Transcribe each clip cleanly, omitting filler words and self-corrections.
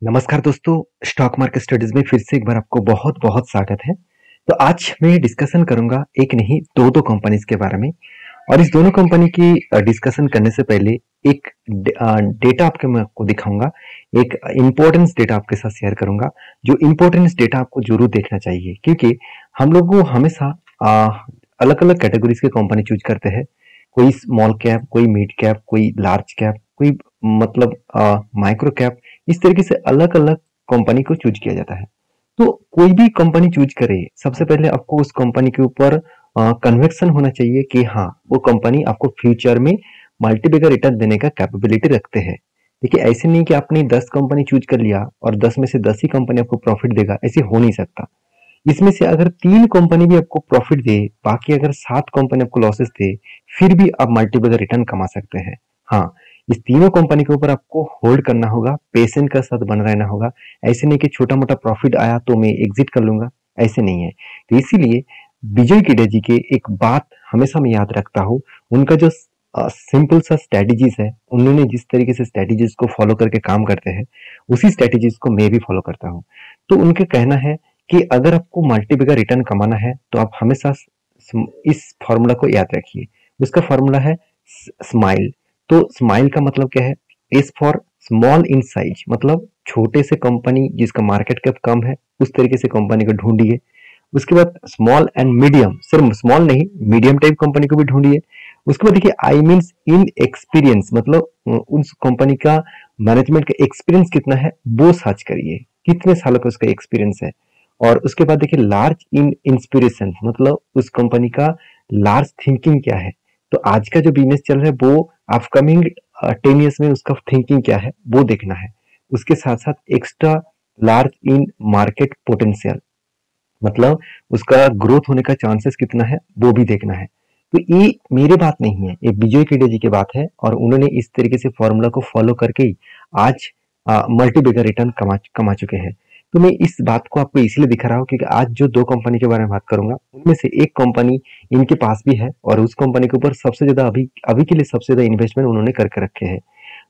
नमस्कार दोस्तों, stock market studies में फिर से एक बार आपको बहुत बहुत स्वागत है। तो आज मैं डिस्कशन करूंगा एक नहीं दो कंपनीज के बारे में। और इस दोनों कंपनी की डिस्कशन करने से पहले एक डेटा मैं आपको दिखाऊंगा। एक इम्पोर्टेंस डेटा आपके साथ शेयर करूंगा, जो इम्पोर्टेंस डेटा आपको जरूर देखना चाहिए, क्योंकि हम लोग को हमेशा अलग अलग कैटेगरीज के कंपनी चूज करते हैं। कोई स्मॉल कैप, कोई मिड कैप, कोई लार्ज कैप, कोई मतलब माइक्रो कैप। इस तरीके से अलग अलग कंपनी को चूज किया जाता है। तो कोई भी कंपनी चूज करे, सबसे पहले आपको उस कंपनी के ऊपर कन्विक्शन होना चाहिए कि हाँ, वो कंपनी आपको फ्यूचर में मल्टीबैगर रिटर्न देने का कैपेबिलिटी रखते हैं। देखिए, ऐसे नहीं कि आपने 10 कंपनी चूज कर लिया और 10 में से 10 ही कंपनी आपको प्रॉफिट देगा, ऐसे हो नहीं सकता। इसमें से अगर 3 कंपनी भी आपको प्रॉफिट दे, बाकी अगर 7 कंपनी आपको लॉसेस दे, फिर भी आप मल्टीबैगर रिटर्न कमा सकते हैं। हाँ, इस तीनों कंपनी के ऊपर आपको होल्ड करना होगा, पेशेंट का साथ बना रहना होगा। ऐसे नहीं कि छोटा मोटा प्रॉफिट आया तो मैं एग्जिट कर लूंगा, ऐसे नहीं है। तो इसीलिए विजय किडे जी के एक बात हमेशा मैं याद रखता हूँ। उनका जो सिंपल सा स्ट्रेटेजीज है, उन्होंने जिस तरीके से स्ट्रेटेजीज को फॉलो करके काम करते हैं, उसी स्ट्रेटेजीज को मैं भी फॉलो करता हूँ। तो उनके कहना है कि अगर आपको मल्टीबैगर रिटर्न कमाना है तो आप हमेशा इस फॉर्मूला को याद रखिए। उसका फॉर्मूला है स्माइल। तो स्माइल का मतलब क्या है? S for small in size, मतलब छोटे से कंपनी जिसका मार्केट कैप कम है, उस तरीके से कंपनी को ढूंढिए। उसके बाद स्मॉल एंड मीडियम, सिर्फ स्मॉल नहीं, मीडियम टाइप कंपनी को भी ढूंढिए। उसके बाद देखिए, आई मीन्स इन एक्सपीरियंस, मतलब उस कंपनी का मैनेजमेंट का एक्सपीरियंस कितना है वो सर्च करिए, कितने सालों का उसका एक्सपीरियंस है। और उसके बाद देखिए, लार्ज इन इंस्पिरेशन, मतलब उस कंपनी का लार्ज थिंकिंग क्या है। तो आज का जो बिजनेस चल रहा है वो अपकमिंग 10 ईयर्स में उसका थिंकिंग क्या है वो देखना है। उसके साथ साथ extra large in market potential, मतलब उसका ग्रोथ होने का चांसेस कितना है वो भी देखना है। तो ये मेरे बात नहीं है, ये विजय किडे जी की बात है, और उन्होंने इस तरीके से फॉर्मूला को फॉलो करके ही आज मल्टीबैगर रिटर्न कमा चुके हैं। तो मैं इस बात को आपको इसलिए दिखा रहा हूँ क्योंकि आज जो दो कंपनी के बारे में बात करूंगा, उनमें से एक कंपनी इनके पास भी है, और उस कंपनी के ऊपर सबसे ज्यादा अभी अभी के लिए सबसे ज्यादा इन्वेस्टमेंट उन्होंने करके रखे हैं।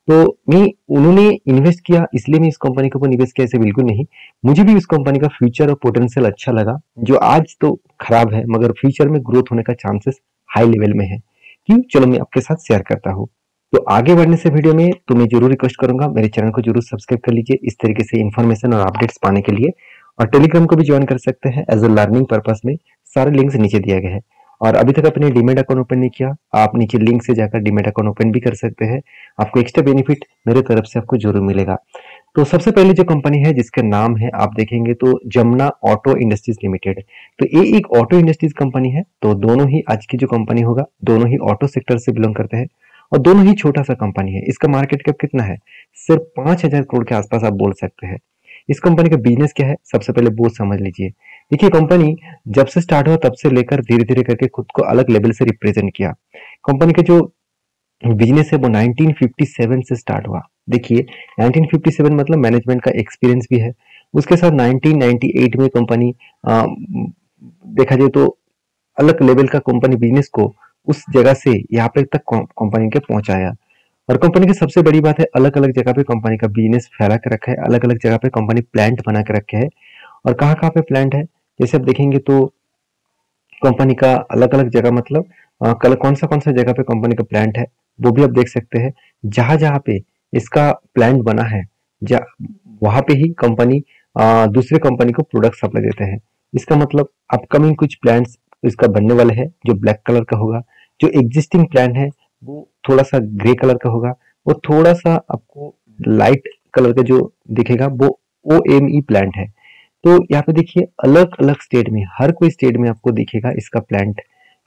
तो मैं उन्होंने इन्वेस्ट किया इसलिए मैं इस कंपनी के ऊपर निवेश किया, ऐसे बिल्कुल नहीं। मुझे भी उस कंपनी का फ्यूचर और पोटेंशियल अच्छा लगा, जो आज तो खराब है मगर फ्यूचर में ग्रोथ होने का चांसेस हाई लेवल में है। क्यों? चलो मैं आपके साथ शेयर करता हूँ। तो आगे बढ़ने से वीडियो में तो मैं जरूर रिक्वेस्ट करूंगा, मेरे चैनल को जरूर सब्सक्राइब कर लीजिए इस तरीके से इन्फॉर्मेशन और अपडेट्स पाने के लिए। और टेलीग्राम को भी ज्वाइन कर सकते हैं एज अ लर्निंग पर्पस में, सारे लिंक्स नीचे दिए गए हैं। और अभी तक अपने डीमेट अकाउंट ओपन नहीं किया, आप नीचे लिंक से जाकर डीमेट अकाउंट ओपन भी कर सकते हैं। आपको एक्स्ट्रा बेनिफिट मेरे तरफ से आपको जरूर मिलेगा। तो सबसे पहले जो कंपनी है जिसका नाम है, आप देखेंगे तो जमुना ऑटो इंडस्ट्रीज लिमिटेड। तो ये एक ऑटो इंडस्ट्रीज कंपनी है। तो दोनों ही आज की जो कंपनी होगा, दोनों ही ऑटो सेक्टर से बिलोंग करते हैं, और दोनों ही छोटा सा कंपनी है। इसका मार्केट कैप कितना है? सिर्फ 5,000 करोड़ के आसपास आप बोल सकते हैं। इस कंपनी का बिजनेस क्या है, सबसे पहले वो समझ लीजिए। देखिए, कंपनी जब से स्टार्ट हुआ तब से लेकर धीरे धीरे करके खुद को अलग लेवल से रिप्रेजेंट किया। कंपनी का जो बिजनेस है वो 1957 से स्टार्ट हुआ। देखिए, 1957 मतलब मैनेजमेंट का एक्सपीरियंस भी है। उसके साथ 1998 में कंपनी देखा जाए तो अलग लेवल का कंपनी बिजनेस को उस जगह से यहाँ पे तक कंपनी के पहुंचाया। और कंपनी की सबसे बड़ी बात है, अलग अलग जगह पे कंपनी का बिजनेस फैला के रखा है, अलग अलग जगह पे कंपनी प्लांट बना के रखे है। और कहाँ कहाँ पे प्लांट है, जैसे आप देखेंगे तो कंपनी का अलग अलग जगह, मतलब कल कौन सा जगह पे कंपनी का प्लांट है वो भी आप देख सकते हैं। जहां जहां पे इसका प्लांट बना है, वहां पे ही कंपनी दूसरे कंपनी को प्रोडक्ट सप्लाई देते हैं। इसका मतलब अपकमिंग कुछ प्लांट्स इसका बनने वाले हैं जो ब्लैक कलर का होगा। जो एग्जिस्टिंग प्लांट है वो थोड़ा सा ग्रे कलर का होगा। वो थोड़ा सा आपको लाइट कलर का जो दिखेगा वो OME प्लांट है। तो यहाँ पे देखिए, अलग अलग स्टेट में, हर कोई स्टेट में आपको दिखेगा इसका प्लांट।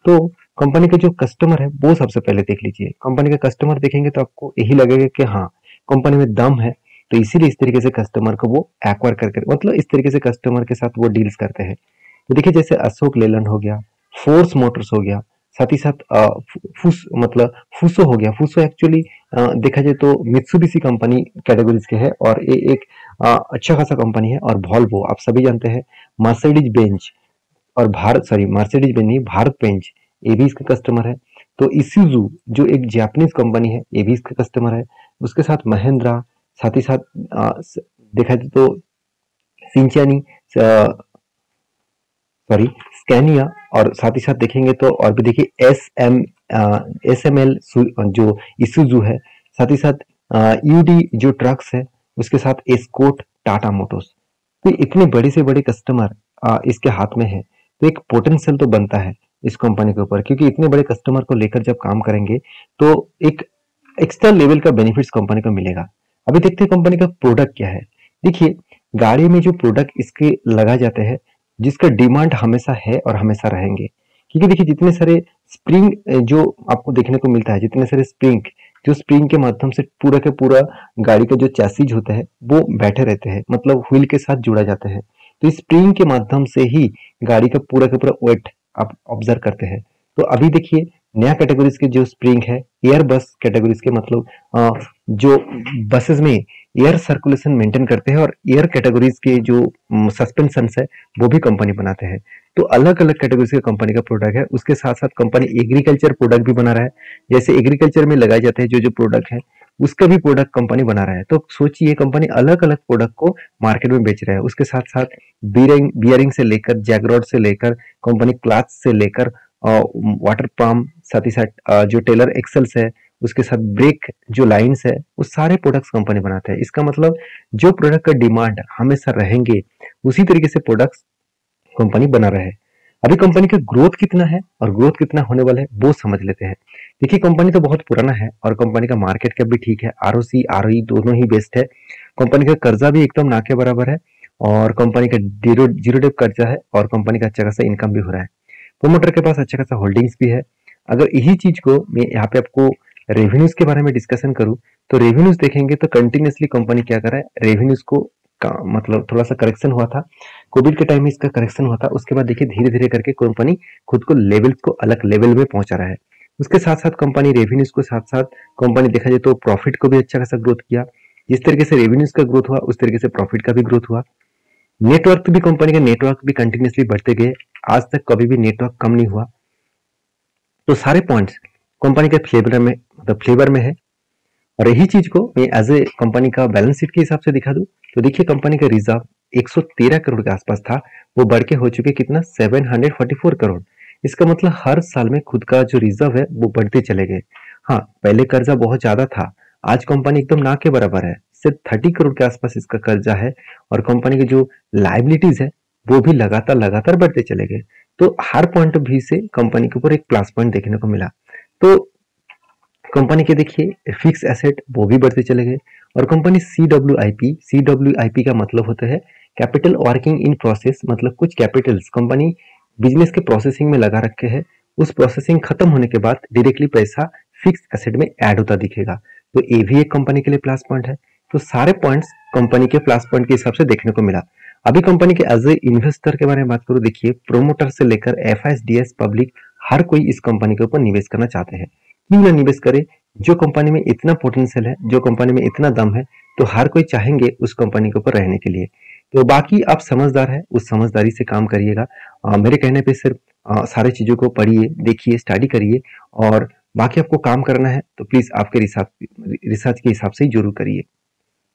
तो कंपनी के जो कस्टमर है वो सबसे पहले देख लीजिए। कंपनी का कस्टमर देखेंगे तो आपको यही लगेगा कि हाँ, कंपनी में दम है। तो इसीलिए इस तरीके से कस्टमर को वो एक्वायर करके, मतलब इस तरीके से कस्टमर के साथ वो डील्स करते हैं। तो देखिए, जैसे अशोक लेलैंड हो गया, फोर्स मोटर्स हो गया, साथ ही साथ मतलब फूसो हो गया। फूसो एक्चुअली देखा जाए तो मित्सुबिशी कंपनी कैटेगरीज के है, और ये एक अच्छा खासा कंपनी है। और वॉल्वो आप सभी जानते हैं, मर्सिडीज बेंज और भारत, सॉरी मर्सिडीज बेंज नहीं, भारत बेंज, ये भी इसका कस्टमर है। तो इसूजू जो एक जापानीज कंपनी है, ये भी इसका कस्टमर है। उसके साथ महिंद्रा, साथ ही साथ देखा जाए तो सिंचानी, सॉरी स्कैनिया, और साथ ही साथ देखेंगे तो और भी देखिए SML जो इसुजू है, साथ ही साथ UD जो ट्रक्स है, उसके साथ एस्कॉर्ट, टाटा मोटर्स। तो इतने बड़े से बड़े कस्टमर इसके हाथ में है, तो एक पोटेंशियल तो बनता है इस कंपनी के ऊपर, क्योंकि इतने बड़े कस्टमर को लेकर जब काम करेंगे तो एक एक्स्ट्रा लेवल का बेनिफिट्स कंपनी को मिलेगा। अभी देखते हैं कंपनी का प्रोडक्ट क्या है। देखिए, गाड़ी में जो प्रोडक्ट इसके लगा जाते हैं, जिसका डिमांड हमेशा है और हमेशा रहेंगे, क्योंकि देखिए जितने सारे स्प्रिंग जो आपको देखने को मिलता है, जितने सारे स्प्रिंग जो स्प्रिंग के माध्यम से पूरा के पूरा गाड़ी का जो चैसिज होता है वो बैठे रहते हैं, मतलब व्हील के साथ जुड़ा जाता है। तो इस स्प्रिंग के माध्यम से ही गाड़ी का पूरा वेट आप ऑब्जर्व करते हैं। तो अभी देखिए नया कैटेगरीज के जो स्प्रिंग है, एयर बस कैटेगरीज के, मतलब जो बसेस में एयर सर्कुलेशन मेंटेन करते हैं, और एयर कैटेगरीज के जो सस्पेंशन है वो भी कंपनी बनाते हैं। तो अलग अलग कैटेगरीज के कंपनी का प्रोडक्ट है। उसके साथ साथ कंपनी एग्रीकल्चर प्रोडक्ट भी बना रहा है, जैसे एग्रीकल्चर में लगाए जाते हैं जो जो प्रोडक्ट है उसका भी प्रोडक्ट कंपनी बना रहा है। तो सोचिए कंपनी अलग अलग प्रोडक्ट को मार्केट में बेच रहा है। उसके साथ साथ बियरिंग से लेकर, जैगरॉड से लेकर, कंपनी क्लाथ से लेकर वाटर पंप, साथ ही साथ जो टेलर एक्सल्स है, उसके साथ ब्रेक जो लाइंस है, वो सारे प्रोडक्ट्स कंपनी बनाते हैं। इसका मतलब जो प्रोडक्ट का डिमांड हमेशा रहेंगे उसी तरीके से प्रोडक्ट्स कंपनी बना रहा है। अभी कंपनी का ग्रोथ कितना है और ग्रोथ कितना होने वाला है वो समझ लेते हैं। देखिए कंपनी तो बहुत पुराना है और कंपनी का मार्केट कैप भी ठीक है, ROC ROE दोनों ही बेस्ट है। कंपनी का कर्जा भी एकदम ना के बराबर है, और कंपनी का जीरो डेट कर्जा है, और कंपनी का अच्छा खासा इनकम भी हो रहा है। प्रोमोटर के पास अच्छा खासा होल्डिंग्स भी है। अगर यही चीज को मैं यहाँ पे आपको रेवेन्यूज के बारे में डिस्कशन करूं, तो रेवेन्यूज देखेंगे तो कंटिन्यूसली कंपनी क्या कर रहा है, रेवेन्यूज को मतलब थोड़ा सा करेक्शन हुआ था, कोविड के टाइम में इसका करेक्शन हुआ था। उसके बाद देखिए धीरे धीरे करके कंपनी खुद को लेवल्स को अलग लेवल में पहुंचा रहा है। उसके साथ साथ कंपनी रेवेन्यूज को साथ साथ कंपनी देखा जाए तो प्रॉफिट को भी अच्छा खासा ग्रोथ किया। जिस तरीके से रेवेन्यूज का ग्रोथ हुआ उस तरीके से प्रॉफिट का भी ग्रोथ हुआ। नेटवर्क भी, कंपनी का नेटवर्क भी कंटिन्यूसली बढ़ते गए, आज तक कभी भी नेटवर्क कम नहीं हुआ। तो सारे पॉइंट्स कंपनी के फ्लेवर में है। और यही चीज को मैं एज ए कंपनी का बैलेंस शीट के हिसाब से दिखा दूं, तो देखिए कंपनी का रिजर्व 113 करोड़ के आसपास था, वो बढ़ के हो चुके कितना 744 करोड़। इसका मतलब हर साल में खुद का जो रिजर्व है वो बढ़ते चले गए। हाँ, पहले कर्जा बहुत ज्यादा था, आज कंपनी एकदम ना के बराबर है, सिर्फ 30 करोड़ के आसपास इसका कर्जा है, और कंपनी की जो लाइबिलिटीज है वो भी लगातार लगातार बढ़ते चले गए। तो हर पॉइंट ऑफ व्यू से कंपनी के ऊपर एक प्लस पॉइंट देखने को मिला। तो कंपनी के देखिए फिक्स एसेट वो भी बढ़ते चले गए, और कंपनी CWIP का मतलब होता है कैपिटल वर्किंग इन प्रोसेस, मतलब कुछ कैपिटल्स कंपनी बिजनेस के प्रोसेसिंग में लगा रखे हैं, उस प्रोसेसिंग खत्म होने के बाद डायरेक्टली पैसा फिक्स एसेट में ऐड होता दिखेगा। तो ये भी एक कंपनी के लिए प्लस पॉइंट है। तो सारे पॉइंट्स कंपनी के प्लस पॉइंट के हिसाब से देखने को मिला। अभी कंपनी के एज ए इन्वेस्टर के बारे में बात करूं, देखिए प्रोमोटर से लेकर FISDS पब्लिक हर कोई इस कंपनी के ऊपर निवेश करना चाहते हैं। क्यों ना निवेश करे, जो कंपनी में इतना पोटेंशियल है, जो कंपनी में इतना दम है, तो हर कोई चाहेंगे उस कंपनी के ऊपर रहने के लिए। तो बाकी आप समझदार है, उस समझदारी से काम करिएगा। मेरे कहने पे सिर्फ सारे चीजों को पढ़िए, देखिए, स्टडी करिए, और बाकी आपको काम करना है तो प्लीज आपके रिसर्च के हिसाब से ही जरूर करिए।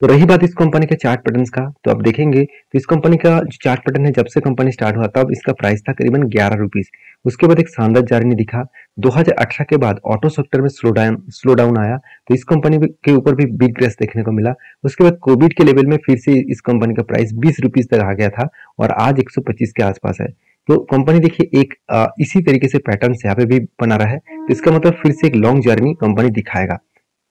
तो रही बात इस कंपनी के चार्ट पैटर्न्स का, तो आप देखेंगे तो इस कंपनी का जो चार्ट पैटर्न है, जब से कंपनी स्टार्ट हुआ तब इसका प्राइस था करीबन 11 रुपीज। उसके बाद एक शानदार जर्नी दिखा। 2018 के बाद ऑटो सेक्टर में स्लो डाउन आया, तो इस कंपनी के ऊपर भी बिग क्रेश देखने को मिला। उसके बाद कोविड के लेवल में फिर से इस कंपनी का प्राइस 20 रुपीज तक आ गया था, और आज 125 के आसपास है। तो कंपनी देखिए एक इसी तरीके से पैटर्न यहाँ पे भी बना रहा है, तो इसका मतलब फिर से एक लॉन्ग जर्नी कंपनी दिखाएगा।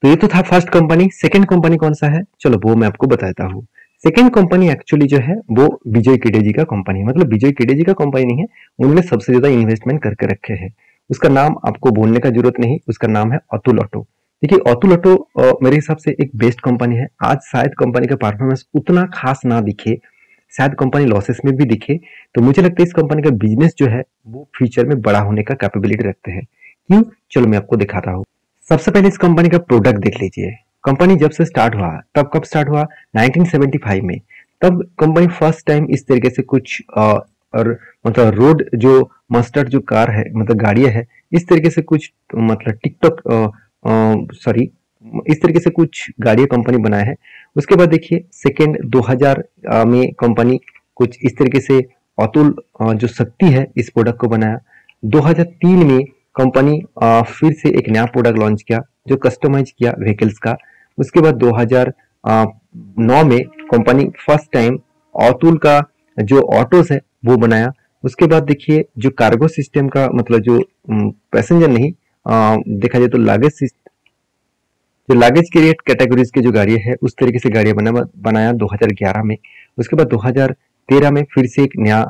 तो ये तो था फर्स्ट कंपनी। सेकंड कंपनी कौन सा है, चलो वो मैं आपको बताता हूँ। सेकंड कंपनी एक्चुअली जो है वो विजय केडे जी का कंपनी है, मतलब विजय केडे जी का कंपनी नहीं है, उन्होंने सबसे ज्यादा इन्वेस्टमेंट करके रखे हैं। उसका नाम आपको बोलने का जरूरत नहीं, उसका नाम है अतुल ऑटो। देखिए अतुल ऑटो मेरे हिसाब से एक बेस्ट कंपनी है। आज शायद कंपनी का परफॉर्मेंस उतना खास ना दिखे, शायद कंपनी लॉसेस में भी दिखे, तो मुझे लगता है इस कंपनी का बिजनेस जो है वो फ्यूचर में बड़ा होने का कैपेबिलिटी रखते हैं। क्यों, चलो मैं आपको दिखाता हूँ। सबसे पहले इस कंपनी का प्रोडक्ट देख लीजिए। कंपनी जब से स्टार्ट हुआ, तब कब स्टार्ट हुआ, 1975 में। तब कंपनी फर्स्ट टाइम इस तरीके से कुछ और मतलब रोड जो मस्टर्ड जो कार है, मतलब गाड़ियां है, इस तरीके से कुछ मतलब टिकटॉक इस तरीके से कुछ गाड़ियां कंपनी बनाया है। उसके बाद देखिए सेकेंड 2000 में कंपनी कुछ इस तरीके से अतुल जो शक्ति है इस प्रोडक्ट को बनाया। 2003 में कंपनी फिर से एक नया प्रोडक्ट लॉन्च किया जो कस्टमाइज किया व्हीकल्स का। उसके बाद 2009 में कंपनी फर्स्ट टाइम अतुल का जो ऑटोस है वो बनाया। उसके बाद देखिए जो कार्गो सिस्टम का मतलब जो पैसेंजर नहीं देखा जाए तो लागेज जो लागेज कैरियर कैटेगरीज की जो गाड़ियां है उस तरीके से गाड़ियां बनाया 2011 में। उसके बाद 2013 में फिर से एक नया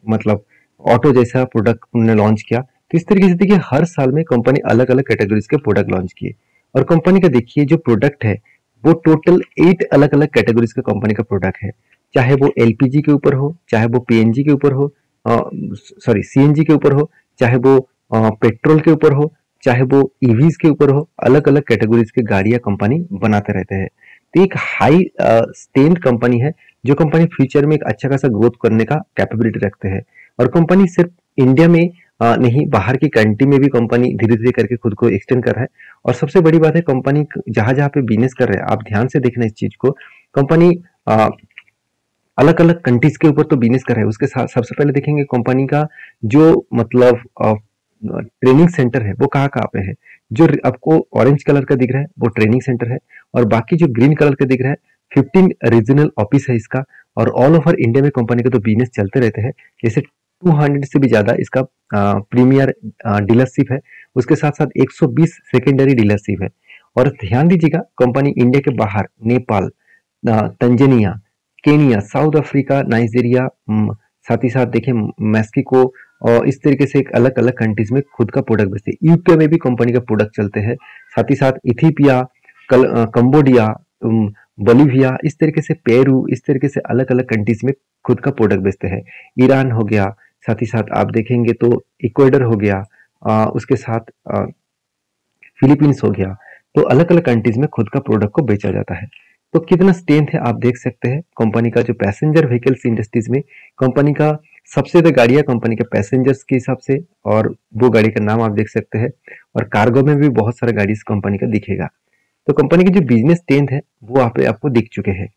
मतलब ऑटो जैसा प्रोडक्ट उन्होंने लॉन्च किया। तो इस तरीके से देखिए हर साल में कंपनी अलग अलग कैटेगरीज के प्रोडक्ट लॉन्च किए। और कंपनी का देखिए जो प्रोडक्ट है वो टोटल 8 अलग अलग कैटेगरीज का कंपनी का प्रोडक्ट है। चाहे वो एलपीजी के ऊपर हो, चाहे वो पीएनजी के ऊपर हो, सॉरी सीएनजी के ऊपर हो, चाहे वो पेट्रोल के ऊपर हो, चाहे वो ईवीज के ऊपर हो, अलग अलग कैटेगरीज के गाड़ियां कंपनी बनाते रहते हैं। तो एक हाई स्टेन्ड कंपनी है जो कंपनी फ्यूचर में एक अच्छा खासा ग्रोथ करने का कैपेबिलिटी रखते हैं। और कंपनी सिर्फ इंडिया में नहीं बाहर की कंट्री में भी कंपनी धीरे धीरे करके खुद को एक्सटेंड कर रहा है। और सबसे बड़ी बात है कंपनी जहां जहां पे बिजनेस कर रहे हैं, आप ध्यान से देखना इस चीज को, कंपनी अलग अलग कंट्रीज के ऊपर तो बिजनेस कर रहे हैं। उसके साथ सबसे पहले देखेंगे कंपनी का जो मतलब ट्रेनिंग सेंटर है वो कहाँ कहाँ पे है। जो आपको ऑरेंज कलर का दिख रहा है वो ट्रेनिंग सेंटर है। और बाकी जो ग्रीन कलर का दिख रहा है 15 रीजनल ऑफिस है इसका। और ऑल ओवर इंडिया में कंपनी के तो बिजनेस चलते रहते हैं। जैसे 200 से भी ज्यादा इसका प्रीमियर डीलरशिप है। उसके साथ साथ 120 सेकेंडरी डीलरशिप है। और ध्यान दीजिएगा कंपनी इंडिया के बाहर Nepal, Tanzania, Kenya, south Africa, Nigeria, साथ ही साथ देखिए मैक्सिको और इस तरीके से एक अलग अलग कंट्रीज में खुद का प्रोडक्ट बेचते हैं। यूके में भी कंपनी का प्रोडक्ट चलते हैं। साथ ही साथ इथियोपिया, कंबोडिया, बोलिविया, इस तरीके से पेरू, इस तरीके से अलग अलग कंट्रीज में खुद का प्रोडक्ट बेचते हैं। ईरान हो गया, साथ ही साथ आप देखेंगे तो इक्वेडर हो गया, उसके साथ फिलीपींस हो गया। तो अलग अलग कंट्रीज में खुद का प्रोडक्ट को बेचा जाता है। तो कितना स्ट्रेंथ है आप देख सकते हैं कंपनी का जो पैसेंजर व्हीकल्स इंडस्ट्रीज में कंपनी का सबसे ज्यादा गाड़ियां कंपनी के पैसेंजर्स के हिसाब से, और वो गाड़ी का नाम आप देख सकते हैं। और कार्गो में भी बहुत सारा गाड़ी इस कंपनी का दिखेगा। तो कंपनी की जो बिजनेस स्ट्रेंथ है वो आपको दिख चुके हैं।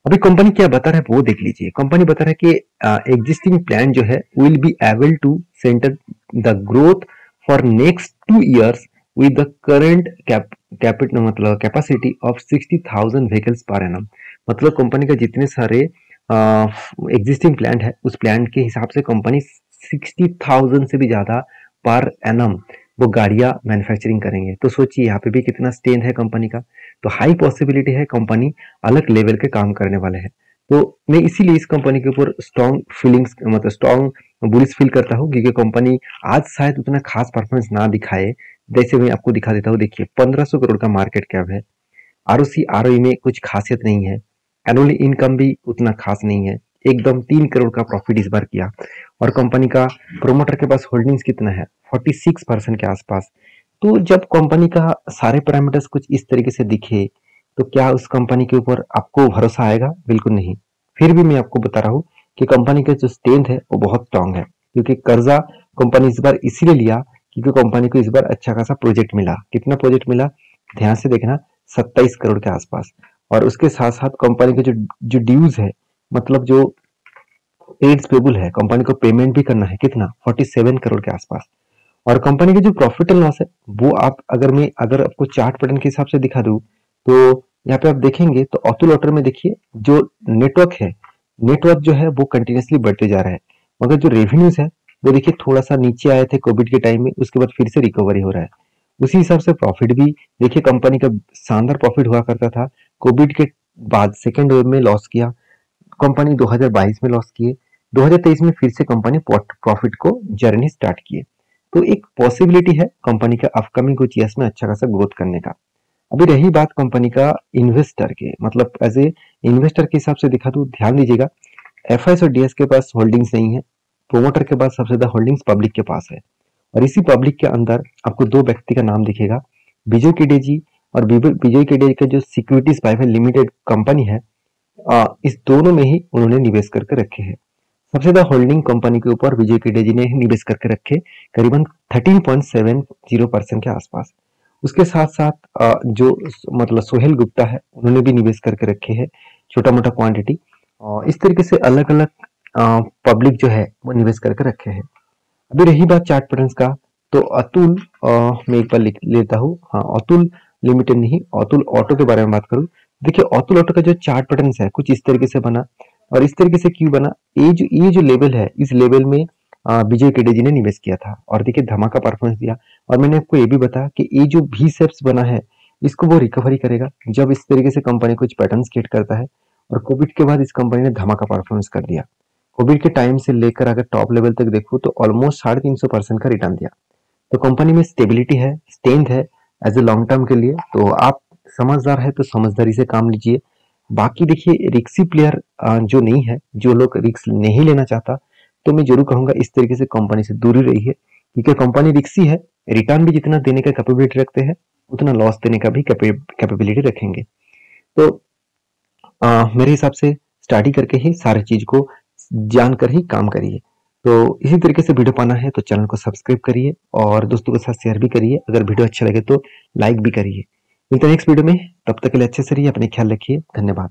अभी कंपनी क्या बता रहा है वो देख लीजिए। कंपनी बता रहा है कि एग्जिस्टिंग प्लान जो है will be able to centre the growth for next 2 years with the current capital मतलब capacity of 60,000 vehicles per annum. मतलब कंपनी का जितने सारे एग्जिस्टिंग प्लांट है उस प्लांट के हिसाब से कंपनी 60,000 से भी ज्यादा पर एनम वो गाड़ियां मैन्युफैक्चरिंग करेंगे। तो सोचिए यहाँ पे भी कितना स्ट्रेंथ है कंपनी का। तो हाई पॉसिबिलिटी है कंपनी अलग लेवल के काम करने वाले हैं। तो मैं इसीलिए इस कंपनी के ऊपर स्ट्रॉन्ग फीलिंग्स मतलब स्ट्रॉन्ग बुलिश फील करता हूँ, क्योंकि कंपनी आज शायद उतना खास परफॉर्मेंस ना दिखाए। जैसे मैं आपको दिखा देता हूँ, देखिए 1500 करोड़ का मार्केट कैप है। आरओसी आरओई में कुछ खासियत नहीं है। एनुअल इनकम भी उतना खास नहीं है। एकदम 3 करोड़ का प्रॉफिट इस बार किया। और कंपनी का प्रोमोटर के पास होल्डिंग्स कितना है 46% के आसपास। तो जब कंपनी का सारे पैरामीटर्स कुछ इस तरीके से दिखे तो क्या उस कंपनी के ऊपर आपको भरोसा आएगा? बिल्कुल नहीं। फिर भी मैं आपको बता रहा हूँ कि कंपनी का जो स्ट्रेंथ है वो बहुत स्ट्रांग है, क्योंकि कर्जा कंपनी इस बार इसीलिए लिया क्योंकि कंपनी को इस बार अच्छा खासा प्रोजेक्ट मिला। कितना प्रोजेक्ट मिला ध्यान से देखना, 27 करोड़ के आसपास। और उसके साथ साथ कंपनी के जो ड्यूज है मतलब जो पेड्स पेबल है, कंपनी को पेमेंट भी करना है कितना 47 करोड़ के आसपास। और कंपनी की जो प्रॉफिट एंड लॉस है वो आप अगर आपको चार्ट पैटर्न के हिसाब से दिखा दूं तो यहाँ पे आप देखेंगे तो अतुल ऑटो में देखिए जो नेटवर्क जो है वो कंटिन्यूसली बढ़ते जा रहा है, मगर जो रेवेन्यूज है वो देखिए थोड़ा सा नीचे आए थे कोविड के टाइम में, उसके बाद फिर से रिकवरी हो रहा है। उसी हिसाब से प्रॉफिट भी देखिए कंपनी का शानदार प्रॉफिट हुआ करता था। कोविड के बाद सेकेंड वेव में लॉस किया कंपनी, 2022 में लॉस किए, 2023 में फिर से कंपनी प्रॉफिट को जर्नी स्टार्ट किए। तो एक पॉसिबिलिटी है कंपनी का अपकमिंग कुछ ईयर्स में अच्छा खासा ग्रोथ करने का। अभी रही बात कंपनी का इन्वेस्टर के मतलब एज ए इन्वेस्टर के हिसाब से दिखा तो ध्यान दीजिएगा एफआईएस और डीएस के पास होल्डिंग्स नहीं है। प्रोमोटर के पास सबसे ज्यादा होल्डिंग्स पब्लिक के पास है। और इसी पब्लिक के अंदर आपको 2 व्यक्ति का नाम दिखेगा, विजय केडे जी। और विजय केडे का जो सिक्योरिटीज प्राइवेट लिमिटेड कंपनी है इस दोनों में ही उन्होंने निवेश करके रखे हैं। सबसे ज्यादा होल्डिंग कंपनी के ऊपर विजय केडे जी ने ही निवेश करके रखे, करीबन 13.70% के आसपास। उसके साथ साथ जो मतलब सोहेल गुप्ता है उन्होंने भी निवेश करके रखे हैं छोटा मोटा क्वांटिटी। और इस तरीके से अलग अलग पब्लिक जो है वो निवेश करके रखे हैं। अभी रही बात चार्ट पैटर्न्स का, तो अतुल मैं एक बार लिख लेता हूँ। हाँ, अतुल लिमिटेड नहीं, अतुल ऑटो के बारे में बात करूँ। देखिए अतुल ऑटो का जो चार्ट पैटर्न्स है कुछ इस तरीके से बना। और इस तरीके से क्यों बना, ये जो लेवल है, इस लेवल में विजय केडी जी ने निवेश किया था और देखिए धमाका परफॉर्मेंस दिया। और मैंने आपको ये भी बताया कि ये जो भी शेप्स बना है इसको वो रिकवरी करेगा जब इस तरीके से कंपनी कुछ पैटर्न क्रिएट करता है। और कोविड के बाद इस कंपनी ने धमाका परफॉर्मेंस कर दिया। कोविड के टाइम से लेकर अगर टॉप लेवल तक देखूं तो ऑलमोस्ट 350% का रिटर्न दिया। तो कंपनी में स्टेबिलिटी है, स्ट्रेंथ है एज ए लॉन्ग टर्म के लिए। तो आप समझदार है तो समझदारी से काम लीजिए। बाकी देखिए रिक्सी प्लेयर जो नहीं है, जो लोग रिक्स नहीं लेना चाहता, तो मैं जरूर कहूंगा इस तरीके से कंपनी से दूरी रही है, क्योंकि कंपनी रिक्सी है। रिटर्न भी जितना देने का कैपेबिलिटी रखते हैं उतना लॉस देने का भी कैपेबिलिटी रखेंगे। तो मेरे हिसाब से स्टडी करके ही सारी चीज को जानकर ही काम करिए। तो इसी तरीके से वीडियो पाना है तो चैनल को सब्सक्राइब करिए और दोस्तों के साथ शेयर भी करिए। अगर वीडियो अच्छा लगे तो लाइक भी करिए। मिलते हैं नेक्स्ट वीडियो में, तब तक के लिए अच्छे से रहिए, अपने ख्याल रखिए। धन्यवाद।